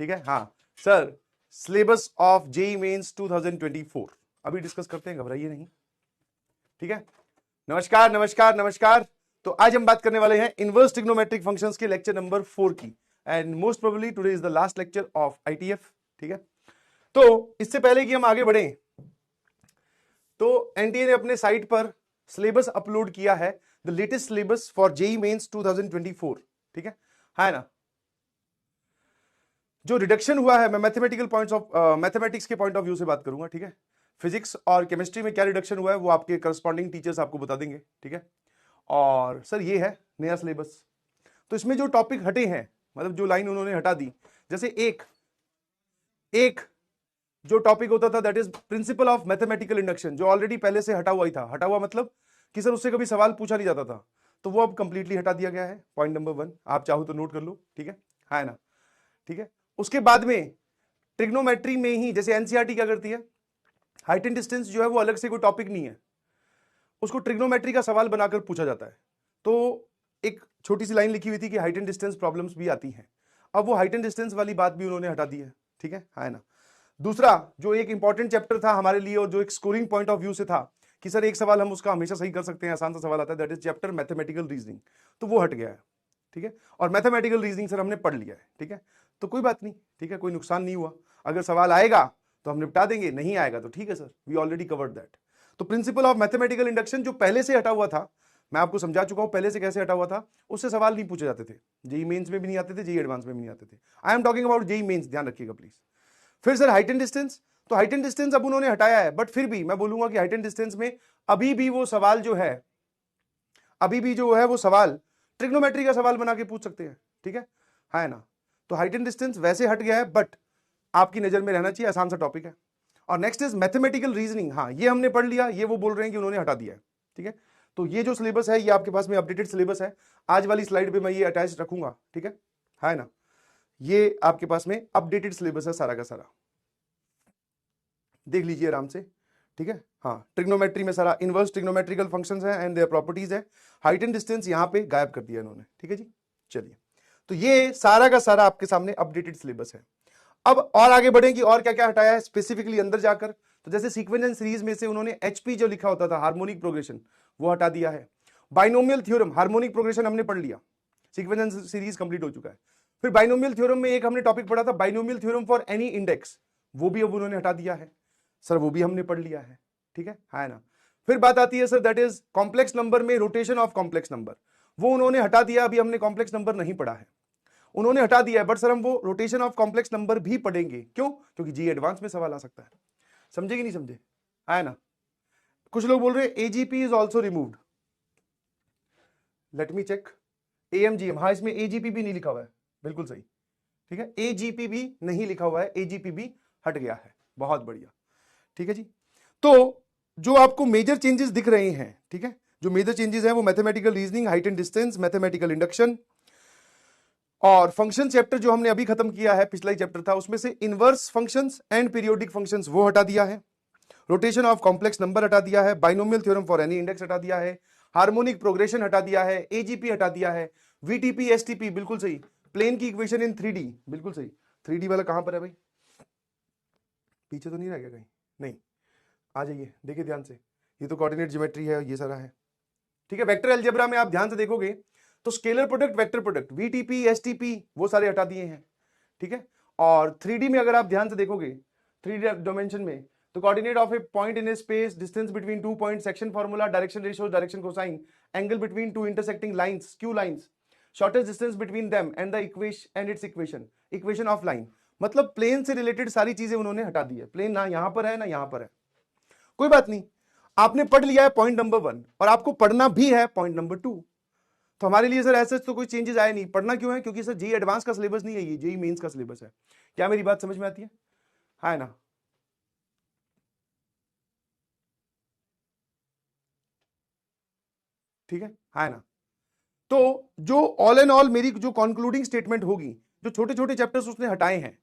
ठीक है। हाँ sir, syllabus of JEE mains 2024 अभी डिस्कस करते हैं, घबराइए नहीं। ठीक है, नमस्कार नमस्कार नमस्कार। तो आज हम बात करने वाले हैं इनवर्स ट्रिग्नोमेट्रिक फंक्शंस के लेक्चर नंबर 4 की, and most probably today is the last lecture of ITF. ठीक है, तो इससे पहले कि हम आगे बढ़ें, तो एनटीए ने अपने साइट पर सिलेबस अपलोड किया है, the latest syllabus for JEE mains 2024। ठीक है ना। जो रिडक्शन हुआ है, मैं मैथमेटिक्स के पॉइंट ऑफ व्यू से बात करूंगा। ठीक है, फिजिक्स और केमिस्ट्री में क्या रिडक्शन हुआ है वो आपके करस्पॉन्डिंग टीचर्स आपको बता देंगे। ठीक है, और सर ये है नया सिलेबस। तो इसमें जो टॉपिक हटे हैं, मतलब जो लाइन उन्होंने हटा दी, जैसे एक जो टॉपिक होता था that is principal of mathematical induction, जो ऑलरेडी पहले से हटा हुआ ही था। हटा हुआ मतलब कि सर उससे कभी सवाल पूछा नहीं जाता था, तो वो अब कंप्लीटली हटा दिया गया है। पॉइंट नंबर 1 आप चाहो तो नोट कर लो। ठीक है ना। ठीक है, उसके बाद में ट्रिग्नोमेट्री में ही जैसे एनसीईआरटी क्या करती है, हाइट एंड डिस्टेंस जो है वो अलग से कोई टॉपिक नहीं है, उसको ट्रिग्नोमेट्री का सवाल बनाकर पूछा जाता है। तो एक छोटी सी लाइन लिखी हुई थी कि हाइट एंड डिस्टेंस प्रॉब्लम्स भी आती हैं, अब वो हाइट एंड डिस्टेंस वाली बात भी उन्होंने हटा दी है। ठीक है ना। दूसरा जो एक इंपॉर्टेंट चैप्टर था हमारे लिए और जो एक स्कोरिंग पॉइंट ऑफ व्यू से था कि सर एक सवाल हम उसका हमेशा सही कर सकते हैं, आसान सा सवाल आता है, that is chapter mathematical reasoning, तो वो हट गया है। ठीक है, और मैथमेटिकल रीजनिंग सर हमने पढ़ लिया है। ठीक है, तो कोई बात नहीं। ठीक है, कोई नुकसान नहीं हुआ। अगर सवाल आएगा तो हम निपटा देंगे, नहीं आएगा तो ठीक है sir, we already covered that. तो प्रिंसिपल ऑफ मैथमेटिकल इंडक्शन जो पहले से हटा हुआ था, मैं आपको समझा चुका हूं पहले से कैसे हटा हुआ था, उससे सवाल नहीं पूछे जाते थे। जेई मेंस में भी नहीं आते थे, जेई एडवांस में भी नहीं आते थे। I am talking about JEE mains, ध्यान रखिएगा प्लीज। फिर सर हाइट एंड डिस्टेंस, तो हाइट एंड डिस्टेंस अब उन्होंने हटाया है, बट फिर भी मैं बोलूंगा कि हाइट एंड डिस्टेंस में अभी भी वो सवाल जो है, वो सवाल ट्रिग्नोमेट्री का सवाल बना के पूछ सकते हैं। ठीक है ना। तो हाइट एंड डिस्टेंस वैसे हट गया है, बट आपकी नजर में रहना चाहिए, आसान सा टॉपिक है। और नेक्स्ट इज मैथमेटिकल रीजनिंग, हाँ ये हमने पढ़ लिया, ये वो बोल रहे हैं कि उन्होंने हटा दिया है। ठीक है, तो ये जो सिलेबस है ये आपके पास में अपडेटेड सिलेबस है, आज वाली स्लाइड पे मैं ये अटैच रखूंगा। ठीक है ना, ये आपके पास में अपडेटेड सिलेबस है सारा का सारा, देख लीजिए आराम से। ठीक है, हाँ ट्रिग्नोमेट्री में सारा इनवर्स ट्रिग्नोमेट्रिकल फंक्शंस हैं एंड देयर प्रॉपर्टीज है, हाइट एंड डिस्टेंस यहां पे गायब कर दिया इन्होंने। ठीक है जी, चलिए, तो ये सारा का सारा आपके सामने अपडेटेड सिलेबस है। अब और आगे बढ़ें कि और क्या क्या हटाया है स्पेसिफिकली अंदर जाकर, तो जैसे सीक्वेंस एंड सीरीज में से उन्होंने एचपी जो लिखा होता था, हार्मोनिक प्रोग्रेशन, वो हटा दिया है। बाइनोमियल थ्योरम, हार्मोनिक प्रोग्रेशन हमने पढ़ लिया, सीक्वेंस एंड सीरीज कंप्लीट हो चुका है। फिर बाइनोमियल थ्योरम में एक हमने टॉपिक पढ़ा था, binomial theorem for any index, वो भी अब उन्होंने हटा दिया है सर, वो भी हमने पढ़ लिया है। ठीक है ना। फिर बात आती है sir that is complex number में रोटेशन ऑफ कॉम्प्लेक्स नंबर, वो उन्होंने हटा दिया, अभी हमने कॉम्प्लेक्स नंबर नहीं पढ़ा है, उन्होंने हटा दिया है, बट सर हम वो रोटेशन ऑफ कॉम्प्लेक्स नंबर भी पढ़ेंगे। क्यों? क्योंकि जी एडवांस में सवाल आ सकता है, समझे कि नहीं समझे, है ना। कुछ लोग बोल रहे हैं AGP is also removed, let me check. AMGM, हाँ इसमें एजीपी भी नहीं लिखा हुआ है, बिल्कुल सही। ठीक है, एजीपी भी नहीं लिखा हुआ है, एजीपी भी हट गया है, बहुत बढ़िया। ठीक है जी, तो जो आपको मेजर चेंजेस दिख रहे हैं, ठीक है, जो मेजर चेंजेस हैं वो mathematical reasoning, height and distance, mathematical induction और फंक्शन चैप्टर जो हमने अभी खत्म किया है, पिछला ही चैप्टर था, उसमें से inverse functions and periodic functions वो हटा दिया है, रोटेशन ऑफ कॉम्प्लेक्स नंबर हटा दिया है, binomial theorem for any index हटा दिया है, हार्मोनिक प्रोग्रेशन हटा दिया है, एजीपी हटा दिया है, वीटीपी एसटीपी बिल्कुल सही, प्लेन की इक्वेशन इन 3D बिल्कुल सही। 3D वाला कहां पर है भाई, पीछे तो नहीं रह गया कहीं, नहीं, आ जाइए देखिए ध्यान से, ये तो कोऑर्डिनेट ज्योमेट्री है, ये सारा है। ठीक है, वेक्टर अलजेब्रा में आप ध्यान से देखोगे तो scalar product, vector product, VTP STP वो सारे हटा दिए हैं। ठीक है, और 3D में अगर आप ध्यान से देखोगे, 3D डायमेंशन में, तो coordinate of A point in A space, distance between two point, section formula, direction ratio, direction cosine, angle between two intersecting lines, skew lines, shortest distance between them and the equation and it's equation of line, मतलब plane से related सारी चीजें उन्होंने हटा दी है। Plane ना यहां पर है ना यहां पर है, कोई बात नहीं, आपने पढ़ लिया है पॉइंट नंबर 1 और आपको पढ़ना भी है पॉइंट नंबर 2। तो हमारे लिए सर ऐसे तो कोई चेंजेस आए नहीं, पढ़ना क्यों है, क्योंकि सर जेई एडवांस का सिलेबस नहीं है, ये जेई मेंस का सिलेबस है। क्या मेरी बात समझ में आती है ना। ठीक है ना। तो जो ऑल एंड ऑल मेरी जो कंक्लूडिंग स्टेटमेंट होगी, जो छोटे छोटे चैप्टर्स उसने हटाए हैं,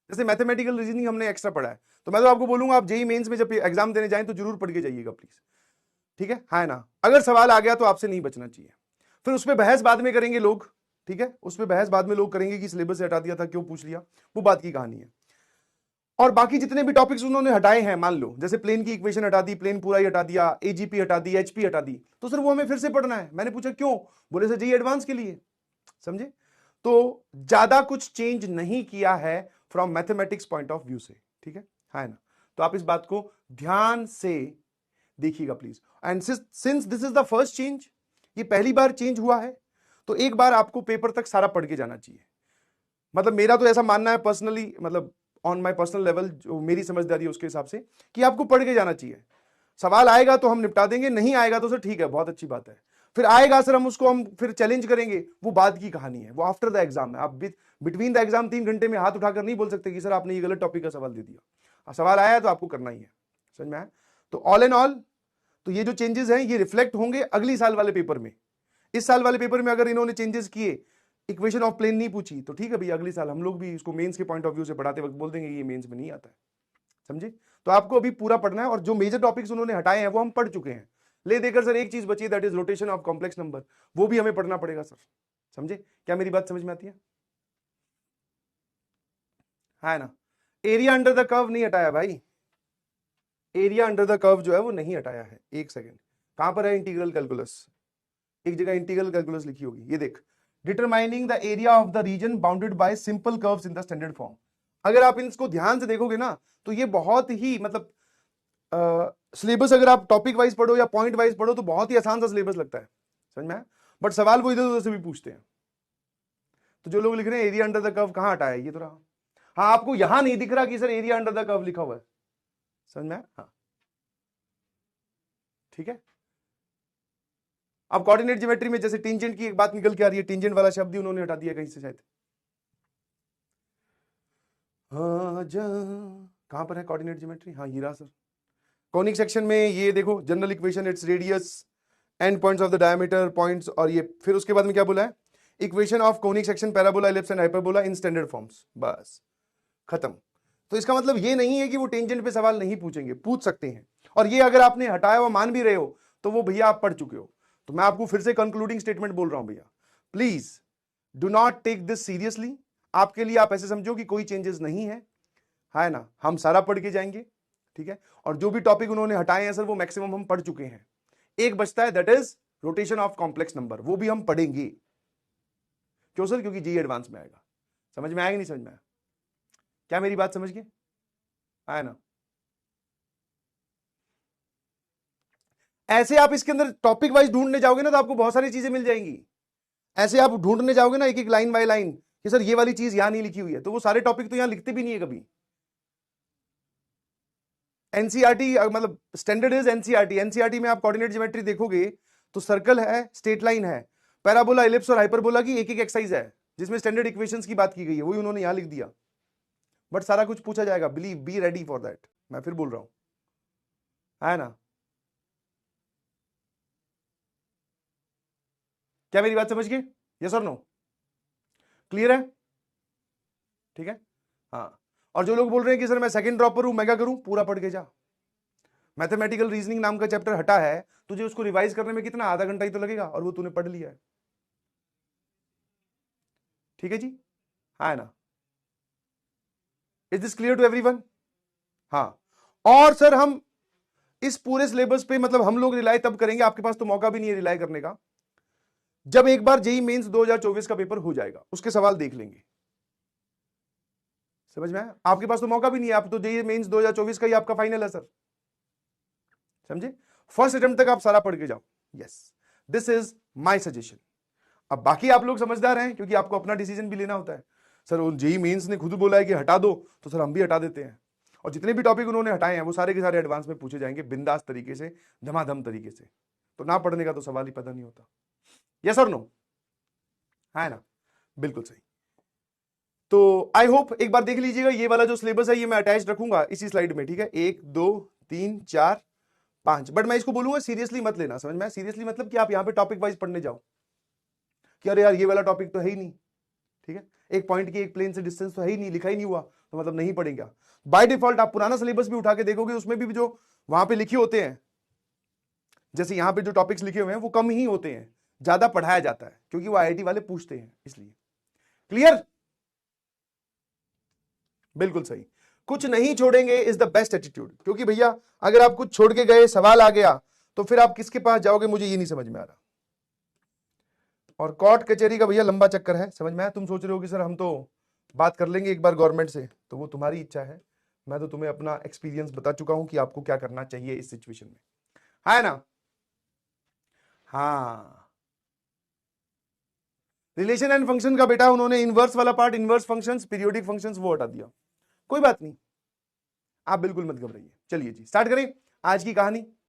जैसे मैथमेटिकल रीजनिंग हमने एक्स्ट्रा पढ़ा है, तो मैं तो आपको बोलूंगा आप जेई मेंस में जब एग्जाम देने जाएं तो जरूर पढ़ के जाइएगा प्लीज। ठीक है ना, अगर सवाल आ गया तो आपसे नहीं बचना चाहिए, फिर उस पर बहस बाद में करेंगे लोग, ठीक है, उस पर बहस बाद में लोग करेंगे कि सिलेबस से हटा दिया था, क्यों पूछ लिया, वो बात की कहानी है। और बाकी जितने भी टॉपिक्स उन्होंने हटाए हैं, मान लो जैसे प्लेन की इक्वेशन हटा दी, प्लेन पूरा ही हटा दिया, एजीपी हटा दी, एचपी हटा दी, तो सर वो हमें फिर से पढ़ना है। मैंने पूछा क्यों, बोले सर जेईई एडवांस के लिए। समझे? तो ज्यादा कुछ चेंज नहीं किया है from mathematics point of view से, ठीक है ना? तो आप इस बात को ध्यान से देखिएगा please. And since this is the first change, ये पहली बार चेंज हुआ है, तो एक बार आपको पेपर तक सारा पढ़ के जाना चाहिए। मतलब मेरा तो ऐसा मानना है पर्सनली, मतलब ऑन माई पर्सनल लेवल, जो मेरी समझदारी है उसके हिसाब से, कि आपको पढ़ के जाना चाहिए। सवाल आएगा तो हम निपटा देंगे, नहीं आएगा तो सर ठीक है, बहुत अच्छी बात है। फिर आएगा सर, हम उसको फिर चैलेंज करेंगे, वो बाद की कहानी है, वो आफ्टर द एग्जाम है। आप बिटवीन द एग्जाम 3 घंटे में हाथ उठाकर नहीं बोल सकते कि सर आपने ये गलत टॉपिक का सवाल दे दिया। सवाल आया तो आपको करना ही है। समझ में आया? तो ऑल एंड ऑल, तो ये जो चेंजेस हैं ये रिफ्लेक्ट होंगे अगली साल वाले पेपर में। इस साल वाले पेपर में अगर इन्होंने चेंजेस किए, इक्वेशन ऑफ प्लेन नहीं पूछी, तो ठीक है भैया, अगली साल हम लोग भी इसको मेंस के पॉइंट ऑफ व्यू से पढ़ाते वक्त बोल देंगे ये मेंस में नहीं आता है। समझे? तो आपको अभी पूरा पढ़ना है, और जो मेजर टॉपिक्स उन्होंने हटाए हैं वो हम पढ़ चुके हैं। ले देकर सर एक चीज बची, that is rotation of complex number, वो भी हमें पढ़ना पड़ेगा सर। समझे? क्या मेरी बात समझ में आती है ना? एरिया अंडर द कर्व नहीं हटाया भाई, एरिया अंडर द कर्व जो है वो नहीं हटाया है। एक सेकेंड, कहां पर है इंटीग्रल कैलकुलस? एक जगह इंटीग्रल कैलकुलस लिखी होगी, ये देख, determining the area of the reason bounded by simple curves in the standard form. अगर आप इसको ध्यान से देखोगे ना, तो ये बहुत ही मतलब सिलेबस अगर आप टॉपिक वाइज पढ़ो या पॉइंट वाइज पढ़ो तो बहुत ही आसान सा सिलेबस लगता है। समझ में आया? बट सवाल वो इधर उधर से भी पूछते हैं। तो जो लोग लिख रहे हैं एरिया अंडर द कर्व, कहां हटाया है? ये तो रहा। हाँ, आपको यहां नहीं दिख रहा कि sir area under the curve लिखा हुआ है। समझ में आया? हाँ, ठीक है। अब कोऑर्डिनेट ज्योमेट्री में जैसे टेंजेंट की एक बात निकल के आ रही है, टेंजेंट वाला शब्द ही उन्होंने हटा दिया कहीं से शायद। कहां पर है कोऑर्डिनेट ज्योमेट्री? हाँ, हीरा सर। कॉनिक सेक्शन में ये देखो, general equation, its radius, and points of the diameter points, और ये फिर उसके बाद में क्या बोला है? Equation of conic section, parabola, ellipse and hyperbola in standard forms. बस खत्म। तो इसका मतलब ये नहीं है कि वो टेंजेंट पे सवाल नहीं पूछेंगे, पूछ सकते हैं। और ये अगर आपने हटाया हुआ मान भी रहे हो तो वो भैया आप पढ़ चुके हो। तो मैं आपको फिर से कंक्लूडिंग स्टेटमेंट बोल रहा हूं भैया, please do not take this seriously. आपके लिए आप ऐसे समझो कि कोई चेंजेस नहीं है ना? हम सारा पढ़ के जाएंगे, ठीक है। और जो भी टॉपिक उन्होंने हटाए हैं सर वो मैक्सिमम हम पढ़ चुके हैं। एक बचता है, that is rotation of complex number, वो भी हम पढ़ेंगे। क्यों सर? क्योंकि जेईई एडवांस में आएगा। समझ में आएगा नहीं समझ में आया? क्या मेरी बात समझ गए? है ना? ऐसे आप इसके अंदर टॉपिक वाइज ढूंढने जाओगे ना तो आपको बहुत सारी चीजें मिल जाएंगी। ऐसे आप ढूंढने जाओगे ना एक एक लाइन बाय लाइन कि सर ये वाली चीज यहां नहीं लिखी हुई है, तो वो सारे टॉपिक तो यहां लिखते भी नहीं है कभी। एनसीईआरटी मतलब स्टैंडर्ड इज एनसीईआरटी। एनसीईआरटी में आप कोऑर्डिनेट ज्योमेट्री देखोगे तो सर्कल है, स्ट्रेट लाइन है, पैराबोला, इलिप्स और हाइपरबोला की एक एक एक्सरसाइज है जिसमें स्टैंडर्ड इक्वेशंस की बात की गई है, वही उन्होंने यहां लिख दिया। बट सारा कुछ पूछा जाएगा, believe, be ready for that. मैं फिर बोल रहा हूं, है ना? क्या मेरी बात समझ गए? यस और नो? क्लियर है? ठीक है। हाँ, और जो लोग बोल रहे हैं कि सर मैं सेकंड ड्रॉप पर हूं, मैं क्या करूं? पूरा पढ़ के जा। मैथमेटिकल रीजनिंग नाम का चैप्टर हटा है, तुझे उसको रिवाइज करने में कितना, आधा घंटा ही तो लगेगा, और वो तूने पढ़ लिया है। ठीक है जी, है ना? Is this clear to everyone? हाँ। और सर हम इस पूरे सिलेबस पे मतलब हम लोग रिलाई तब करेंगे, आपके पास तो मौका भी नहीं है रिलाई करने का, जब एक बार जेईई मेंस 2024 का पेपर हो जाएगा, उसके सवाल देख लेंगे। समझ में आया? आपके पास तो मौका भी नहीं है, आप तो जेईई मेंस 2024 का ही आपका फाइनल है सर। समझे? फर्स्ट अटेम्प्ट तक आप सारा पढ़ के जाओ। Yes, this is my suggestion. अब बाकी आप लोग समझदार हैं क्योंकि आपको अपना डिसीजन भी लेना होता है। सर उन जेईई मेंस ने खुद बोला है कि हटा दो, तो सर हम भी हटा देते हैं। और जितने भी टॉपिक उन्होंने हटाए हैं वो सारे के सारे एडवांस में पूछे जाएंगे, बिंदास तरीके से, धमाधम तरीके से। तो ना पढ़ने का तो सवाल ही पता नहीं होता। यस और नो? है ना? बिल्कुल सही। तो आई होप एक बार देख लीजिएगा, ये वाला जो सिलेबस है ये मैं अटैच रखूंगा इसी स्लाइड में, ठीक है। 1 2 3 4 5, बट मैं इसको बोलूंगा सीरियसली मत लेना। समझ में? सीरियसली मतलब कि आप यहां पे टॉपिक वाइज पढ़ने जाओ कि अरे यार ये वाला टॉपिक तो है ही नहीं, ठीक है, एक पॉइंट की एक प्लेन से डिस्टेंस तो है ही नहीं, लिखा ही नहीं हुआ, तो मतलब नहीं पढ़ेंगे। बाय डिफॉल्ट आप पुराना सिलेबस भी उठा के देखोगे, उसमें भी जो वहां पे लिखे होते हैं, जैसे यहां पे जो टॉपिक्स लिखे हुए हैं वो कम ही होते हैं, ज्यादा पढ़ाया जाता है, क्योंकि वो आईआईटी वाले पूछते हैं इसलिए। क्लियर? बिल्कुल सही। कुछ नहीं छोड़ेंगे इज द बेस्ट एटीट्यूड, क्योंकि भैया अगर आप कुछ छोड़ के गए, सवाल आ गया, तो फिर आप किसके पास जाओगे, मुझे ये नहीं समझ में आ रहा। और कोर्ट कचहरी का भैया लंबा चक्कर है, समझ में आया? तुम सोच रहे हो कि सर हम तो बात कर लेंगे एक बार गवर्नमेंट से, तो वो तुम्हारी इच्छा है। मैं तो तुम्हें अपना एक्सपीरियंस बता चुका हूं कि आपको क्या करना चाहिए इस सिचुएशन में, है ना? हाँ, रिलेशन एंड फंक्शन का बेटा उन्होंने इनवर्स वाला part, inverse functions, periodic functions, वो हटा दिया। कोई बात नहीं, आप बिल्कुल मत घबराइए। चलिए जी स्टार्ट करें आज की कहानी।